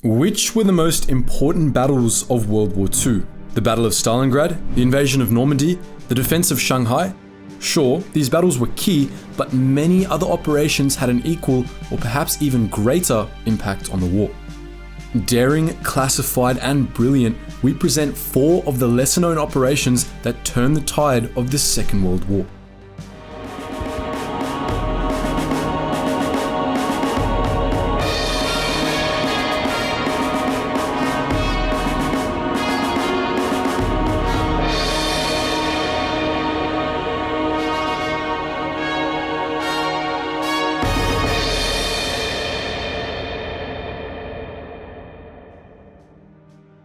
Which were the most important battles of World War II? The Battle of Stalingrad, the invasion of Normandy, the defense of Shanghai? Sure, these battles were key, but many other operations had an equal or perhaps even greater impact on the war. Daring, classified, and brilliant, we present 4 of the lesser-known operations that turned the tide of the Second World War.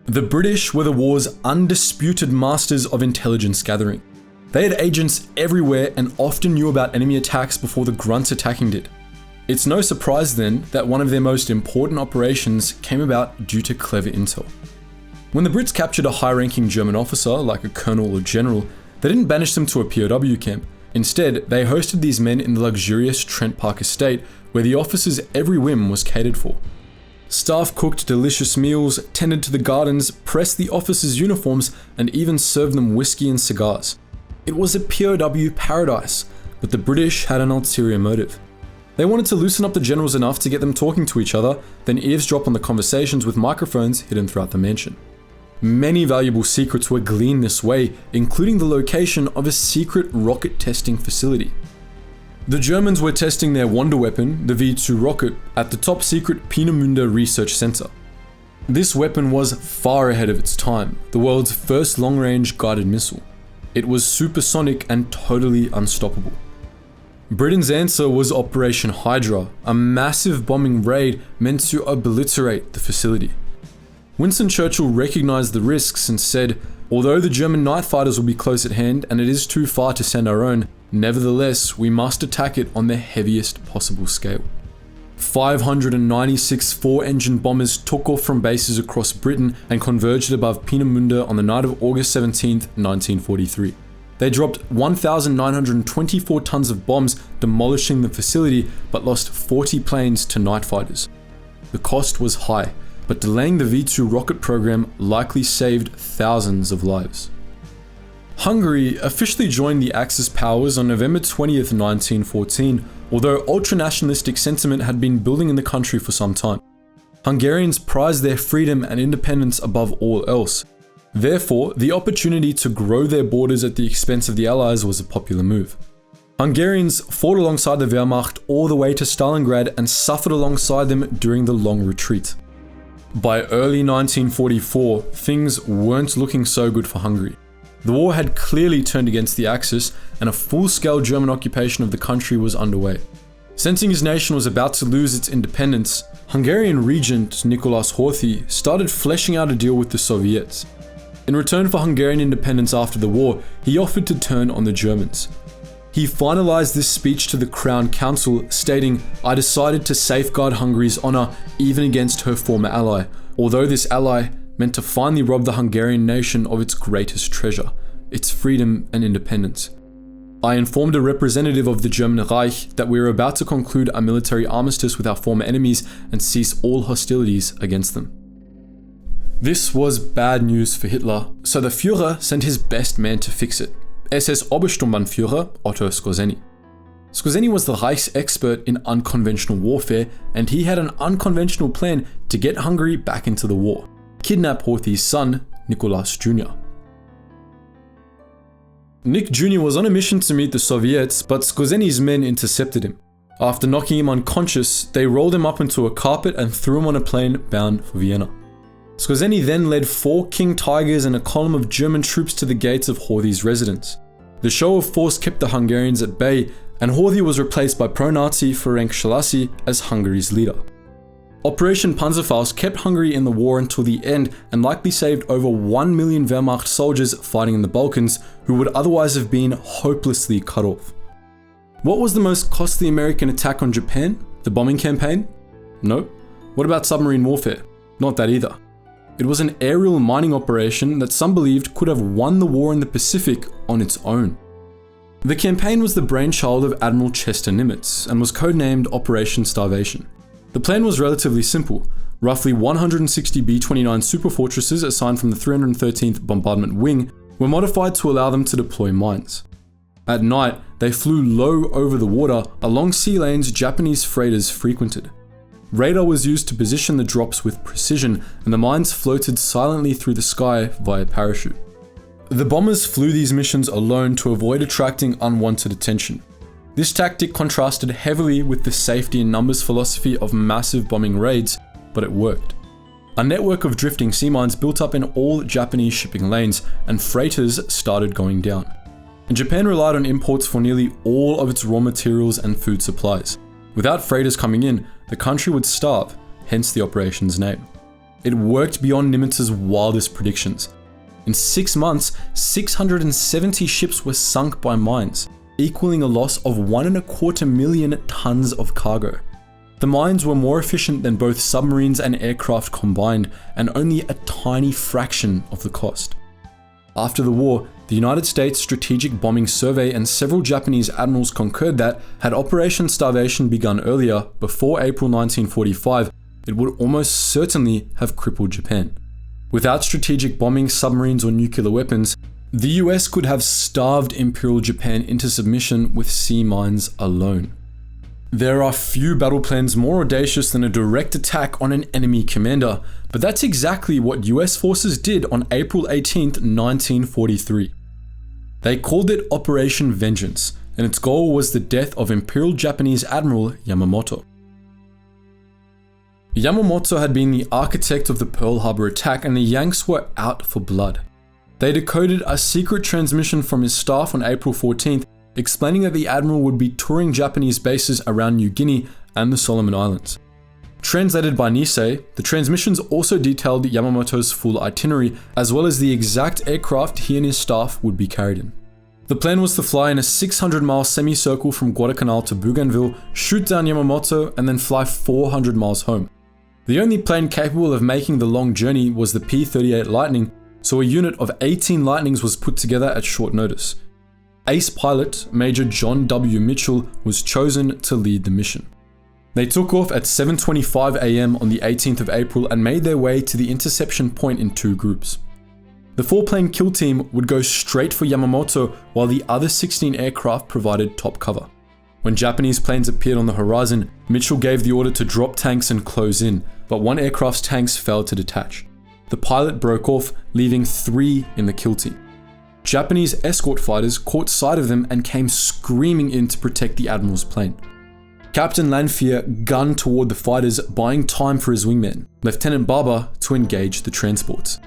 The British were the war's undisputed masters of intelligence gathering. They had agents everywhere and often knew about enemy attacks before the grunts attacking did. It's no surprise then that one of their most important operations came about due to clever intel. When the Brits captured a high-ranking German officer, like a colonel or general, they didn't banish them to a POW camp. Instead, they hosted these men in the luxurious Trent Park estate, where the officer's every whim was catered for. Staff cooked delicious meals, tended to the gardens, pressed the officers' uniforms, and even served them whiskey and cigars. It was a POW paradise, but the British had an ulterior motive. They wanted to loosen up the generals enough to get them talking to each other, then eavesdrop on the conversations with microphones hidden throughout the mansion. Many valuable secrets were gleaned this way, including the location of a secret rocket testing facility. The Germans were testing their wonder weapon, the W2 rocket, at the top-secret Peenemünde Research Center. This weapon was far ahead of its time, the world's first long-range guided missile. It was supersonic and totally unstoppable. Britain's answer was Operation Hydra, a massive bombing raid meant to obliterate the facility. Winston Churchill recognized the risks and said, "Although the German night fighters will be close at hand and it is too far to send our own, nevertheless, we must attack it on the heaviest possible scale." 596 4-engine bombers took off from bases across Britain and converged above Peenemünde on the night of August 17, 1943. They dropped 1,924 tons of bombs, demolishing the facility, but lost 40 planes to night fighters. The cost was high, but delaying the V2 rocket program likely saved thousands of lives. Hungary officially joined the Axis powers on November 20th, 1914, although ultra-nationalistic sentiment had been building in the country for some time. Hungarians prized their freedom and independence above all else. Therefore, the opportunity to grow their borders at the expense of the Allies was a popular move. Hungarians fought alongside the Wehrmacht all the way to Stalingrad and suffered alongside them during the long retreat. By early 1944, things weren't looking so good for Hungary. The war had clearly turned against the Axis, and a full-scale German occupation of the country was underway. Sensing his nation was about to lose its independence, Hungarian regent Nicholas Horthy started fleshing out a deal with the Soviets. In return for Hungarian independence after the war, he offered to turn on the Germans. He finalized this speech to the Crown Council, stating, "I decided to safeguard Hungary's honor even against her former ally, although this ally meant to finally rob the Hungarian nation of its greatest treasure, its freedom and independence. I informed a representative of the German Reich that we were about to conclude a military armistice with our former enemies and cease all hostilities against them." This was bad news for Hitler, so the Führer sent his best man to fix it, SS Obersturmbannführer Otto Skorzeny. Skorzeny was the Reich's expert in unconventional warfare, and he had an unconventional plan to get Hungary back into the war: kidnap Horthy's son, Nicholas Jr. Nick Jr. was on a mission to meet the Soviets, but Skorzeny's men intercepted him. After knocking him unconscious, they rolled him up into a carpet and threw him on a plane bound for Vienna. Skorzeny then led 4 King Tigers and a column of German troops to the gates of Horthy's residence. The show of force kept the Hungarians at bay, and Horthy was replaced by pro-Nazi Ferenc Szalasi as Hungary's leader. Operation Panzerfaust kept Hungary in the war until the end and likely saved over 1 million Wehrmacht soldiers fighting in the Balkans who would otherwise have been hopelessly cut off. What was the most costly American attack on Japan? The bombing campaign? No. What about submarine warfare? Not that either. It was an aerial mining operation that some believed could have won the war in the Pacific on its own. The campaign was the brainchild of Admiral Chester Nimitz and was codenamed Operation Starvation. The plan was relatively simple: Roughly 160 B-29 superfortresses assigned from the 313th Bombardment Wing were modified to allow them to deploy mines. At night, they flew low over the water along sea lanes Japanese freighters frequented. Radar was used to position the drops with precision, and the mines floated silently through the sky via parachute. The bombers flew these missions alone to avoid attracting unwanted attention. This tactic contrasted heavily with the safety in numbers philosophy of massive bombing raids, but it worked. A network of drifting sea mines built up in all Japanese shipping lanes, and freighters started going down. And Japan relied on imports for nearly all of its raw materials and food supplies. Without freighters coming in, the country would starve, hence the operation's name. It worked beyond Nimitz's wildest predictions. In 6 months, 670 ships were sunk by mines, equaling a loss of 1.25 million tons of cargo. The mines were more efficient than both submarines and aircraft combined, and only a tiny fraction of the cost. After the war, the United States Strategic Bombing Survey and several Japanese admirals concurred that, had Operation Starvation begun earlier, before April 1945, it would almost certainly have crippled Japan. Without strategic bombing, submarines, or nuclear weapons, the US could have starved Imperial Japan into submission with sea mines alone. There are few battle plans more audacious than a direct attack on an enemy commander, but that's exactly what US forces did on April 18, 1943. They called it Operation Vengeance, and its goal was the death of Imperial Japanese Admiral Yamamoto. Yamamoto had been the architect of the Pearl Harbor attack, and the Yanks were out for blood. They decoded a secret transmission from his staff on April 14th, explaining that the admiral would be touring Japanese bases around New Guinea and the Solomon Islands. Translated by Nisei, the transmissions also detailed Yamamoto's full itinerary, as well as the exact aircraft he and his staff would be carried in. The plan was to fly in a 600-mile semicircle from Guadalcanal to Bougainville, shoot down Yamamoto, and then fly 400 miles home. The only plane capable of making the long journey was the P-38 Lightning, so a unit of 18 Lightnings was put together at short notice. Ace pilot, Major John W. Mitchell, was chosen to lead the mission. They took off at 7:25 AM on the 18th of April and made their way to the interception point in 2 groups. The 4-plane kill team would go straight for Yamamoto, while the other 16 aircraft provided top cover. When Japanese planes appeared on the horizon, Mitchell gave the order to drop tanks and close in, but one aircraft's tanks failed to detach. The pilot broke off, leaving 3 in the kill team. Japanese escort fighters caught sight of them and came screaming in to protect the admiral's plane. Captain Lanphier gunned toward the fighters, buying time for his wingman, Lieutenant Baba, to engage the transports.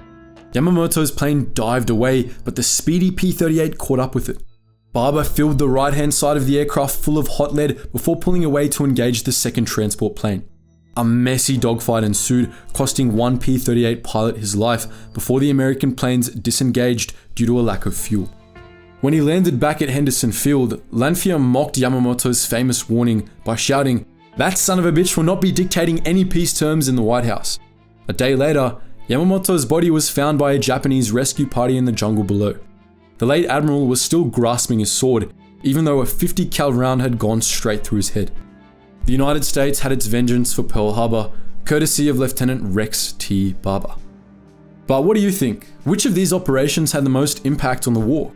Yamamoto's plane dived away, but the speedy P-38 caught up with it. Baba filled the right-hand side of the aircraft full of hot lead before pulling away to engage the second transport plane. A messy dogfight ensued, costing one P-38 pilot his life before the American planes disengaged due to a lack of fuel. When he landed back at Henderson Field, Lanphier mocked Yamamoto's famous warning by shouting, "That son of a bitch will not be dictating any peace terms in the White House." A day later, Yamamoto's body was found by a Japanese rescue party in the jungle below. The late admiral was still grasping his sword, even though a 50 cal round had gone straight through his head. The United States had its vengeance for Pearl Harbor, courtesy of Lieutenant Rex T. Barber. But what do you think? Which of these operations had the most impact on the war?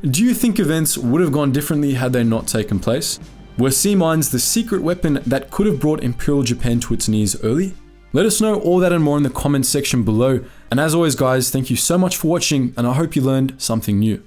Do you think events would have gone differently had they not taken place? Were sea mines the secret weapon that could have brought Imperial Japan to its knees early? Let us know all that and more in the comments section below. And as always guys, thank you so much for watching, and I hope you learned something new.